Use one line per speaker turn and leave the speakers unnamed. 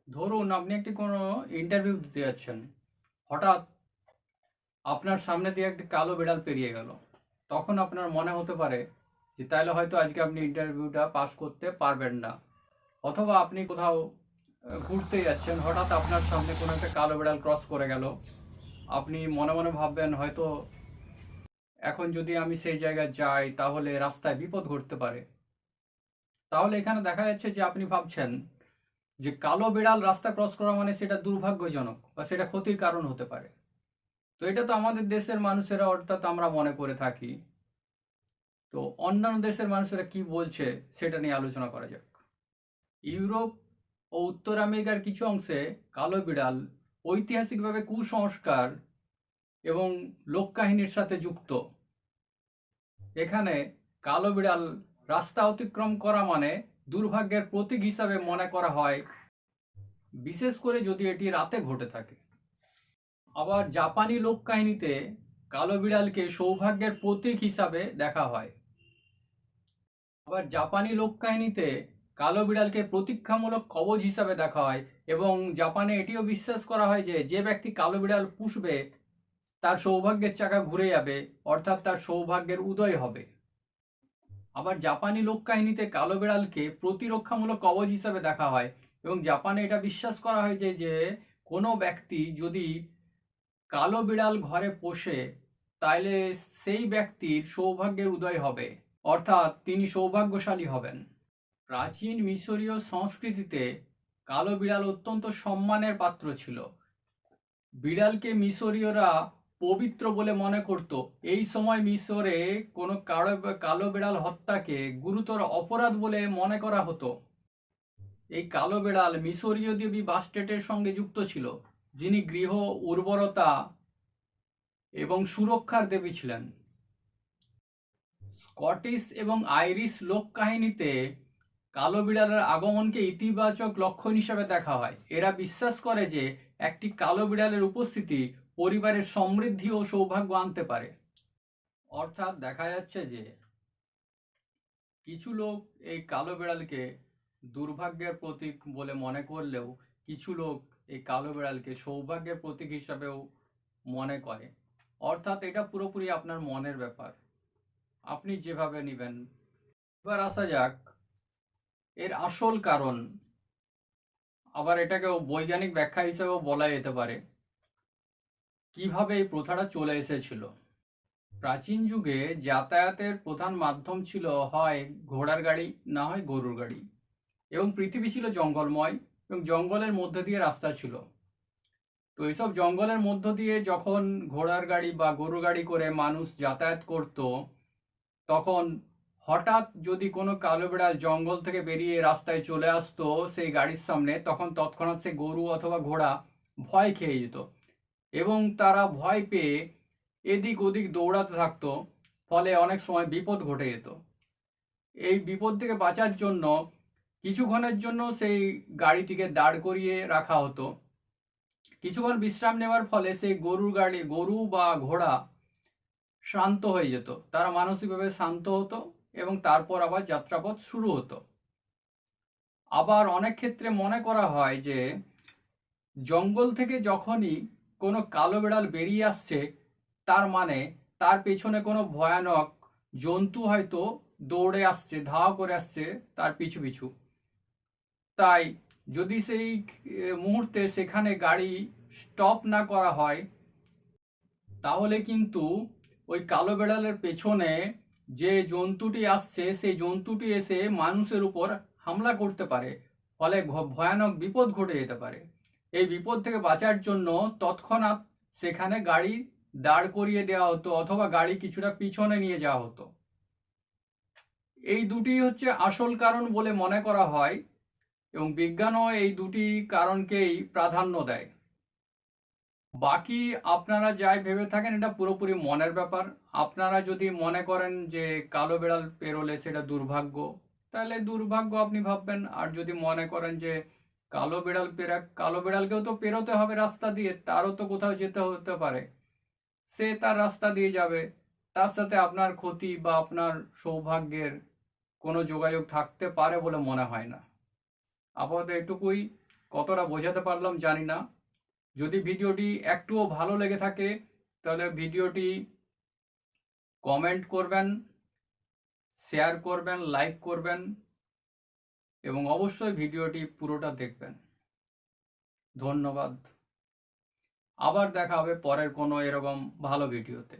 ধরুন আপনি একটি কোনো ইন্টারভিউ দিতে যাচ্ছেন, হঠাৎ আপনার সামনে দিয়ে একটি কালো বিড়াল পেরিয়ে গেল। তখন আপনার মনে হতে পারে যে তাহলে হয়তো আজকে আপনি ইন্টারভিউটা পাস করতে পারবেন না। অথবা আপনি কোথাও ঘুরতে যাচ্ছেন, হঠাৎ আপনার সামনে কোনো একটা কালো বিড়াল ক্রস করে গেল। আপনি মনে মনে ভাববেন হয়তো এখন যদি আমি সেই জায়গায় যাই তাহলে রাস্তায় বিপদ ঘটতে পারে। তাহলে এখানে দেখা যাচ্ছে যে আপনি ভাবছেন যে কালো বিড়াল রাস্তা ক্রস করা মানে সেটা দুর্ভাগ্যজনক বা সেটা ক্ষতির কারণ হতে পারে। তো এটা তো আমাদের দেশের মানুষেরা অর্থাৎ আমরা মনে করে থাকি। তো অন্যান্য দেশের মানুষেরা কি বলছে সেটা নিয়ে আলোচনা করা যাক। ইউরোপ ও উত্তর আমেরিকার কিছু অংশে কালো বিড়াল ঐতিহাসিকভাবে কুসংস্কার এবং লোককাহিনীর সাথে যুক্ত। এখানে কালো বিড়াল রাস্তা অতিক্রম করা মানে দুর্ভাগ্যের প্রতীক হিসাবে মনে করা হয়, বিশেষ করে যদি এটি রাতে ঘটে থাকে। আবার জাপানি লোককাহিনীতে কালো বিড়ালকে সৌভাগ্যের প্রতীক হিসাবে দেখা হয়। আবার জাপানি লোককাহিনীতে কালো বিড়ালকে প্রতীক্ষামূলক কবচ হিসাবে দেখা হয় এবং জাপানে এটিও বিশ্বাস করা হয় যে যে ব্যক্তি কালো বিড়াল পুষবে তার সৌভাগ্যের চাকা ঘুরে যাবে, অর্থাৎ তার সৌভাগ্যের উদয় হবে। আবার জাপানি লোককাহিনীতে কালো বিড়ালকে প্রতিরক্ষামূলক কবচ হিসাবে দেখা হয় এবং জাপানে এটা বিশ্বাস করা হয় যে যে কোনো ব্যক্তি যদি কালো বিড়াল ঘরে পোষে তাইলে সেই ব্যক্তির সৌভাগ্যের উদয় হবে, অর্থাৎ তিনি সৌভাগ্যশালী হবেন। প্রাচীন মিশরীয় সংস্কৃতিতে কালো বিড়াল অত্যন্ত সম্মানের পাত্র ছিল। বিড়ালকে মিশরীয়রা পবিত্র বলে মনে করত। এই সময় মিশরে কোনো কালো বিড়াল হত্যাকে গুরুতর অপরাধ বলে মনে করা হতো। এই কালো বিড়াল মিশরীয় দেবী বাস্টেটের সঙ্গে যুক্ত ছিল, যিনি গৃহ উর্বরতা এবং সুরক্ষার দেবী ছিলেন। স্কটিশ এবং আইরিশ লোককাহিনীতে কালো বিড়ালের আগমনকে ইতিবাচক লক্ষণ হিসাবে দেখা হয়। এরা বিশ্বাস করে যে একটি কালো বিড়ালের উপস্থিতি পরিবারের সমৃদ্ধি ও সৌভাগ্য আনতে পারে। অর্থাৎ দেখা যাচ্ছে যে কিছু লোক এই কালো বিড়ালকে দুর্ভাগ্যের প্রতীক বলে মনে করলেও কিছু লোক এই কালো বিড়ালকে সৌভাগ্যের প্রতীক হিসাবেও মনে করে। অর্থাৎ এটা পুরোপুরি আপনার মনের ব্যাপার, আপনি যেভাবে নেবেন। এবার আসা যাক এর আসল কারণ, আবার এটাকেও বৈজ্ঞানিক ব্যাখ্যা হিসেবেও বলা যেতে পারে কিভাবে এই প্রথাটা চলে এসেছিল। প্রাচীন যুগে যাতায়াতের প্রধান মাধ্যম ছিল হয় ঘোড়ার গাড়ি, না হয় গরুর গাড়ি, এবং পৃথিবী ছিল জঙ্গলময় এবং জঙ্গলের মধ্যে দিয়ে রাস্তা ছিল। তো এইসব জঙ্গলের মধ্য দিয়ে যখন ঘোড়ার গাড়ি বা গরুর গাড়ি করে মানুষ যাতায়াত করত, তখন হঠাৎ যদি কোনো কালো বিড়াল জঙ্গল থেকে বেরিয়ে রাস্তায় চলে আসতো সেই গাড়ির সামনে, তখন তৎক্ষণাৎ সে গরু অথবা ঘোড়া ভয় খেয়ে যেত এবং তারা ভয় পেয়ে এদিক ওদিক দৌড়াতে থাকতো। ফলে অনেক সময় বিপদ ঘটে যেত। এই বিপদ থেকে বাঁচার জন্য কিছুক্ষণের জন্য সেই গাড়িটিকে দাঁড় করিয়ে রাখা হতো। কিছুক্ষণ বিশ্রাম নেওয়ার ফলে সেই গরু বা ঘোড়া শান্ত হয়ে যেত, তারা মানসিকভাবে শান্ত হতো এবং তারপর আবার যাত্রাপথ শুরু হতো। আবার অনেক ক্ষেত্রে মনে করা হয় যে জঙ্গল থেকে যখনই কোনো কালো বিড়াল বেরিয়ে আসছে তার মানে তার পেছনে কোনো ভয়ানক জন্তু হয়তো দৌড়ে আসছে, ধাওয়া করে আসছে তার পিছু পিছু। তাই যদি সেই মুহূর্তে সেখানে গাড়ি স্টপ না করা হয় তাহলে কিন্তু ওই কালো বিড়ালের পেছনে যে জন্তুটি আসছে সেই জন্তুটি এসে মানুষের উপর হামলা করতে পারে, ফলে ভয়ানক বিপদ ঘটে যেতে পারে। এই বিপদ থেকে বাঁচার জন্য তৎক্ষণাৎ সেখানে গাড়ি দাঁড় করিয়ে দেওয়া হতো অথবা গাড়ি কিছুটা পিছনে নিয়ে যাওয়া হতো। এই দুটি হচ্ছে আসল কারণ বলে মনে করা হয় এবং বিজ্ঞানও এই দুটি কারণকেই প্রাধান্য দেয়। বাকি আপনারা যাই ভেবে থাকেন এটা পুরোপুরি মনের ব্যাপার। আপনারা যদি মনে করেন যে কালো বিড়াল পেরোলে সেটা দুর্ভাগ্য, তাহলে দুর্ভাগ্য আপনি ভাববেন। আর যদি মনে করেন যে কালো বিড়ালকেও তো পেরোতে হবে রাস্তা দিয়ে, তারও তো কোথাও যেতে হতে পারে, সে তার রাস্তা দিয়ে যাবে, তার সাথে আপনার ক্ষতি বা আপনার সৌভাগ্যের কোনো যোগাযোগ থাকতে পারে বলে মনে হয় না। আপাতত এটুকুই। কতটা বোঝাতে পারলাম জানি না। যদি ভিডিওটি একটুও ভালো লেগে থাকে তাহলে ভিডিওটি কমেন্ট করবেন, শেয়ার করবেন, লাইক করবেন এবং অবশ্যই ভিডিওটি পুরোটা দেখবেন। ধন্যবাদ। আবার দেখা হবে পরের কোনো এরকম ভালো ভিডিওতে।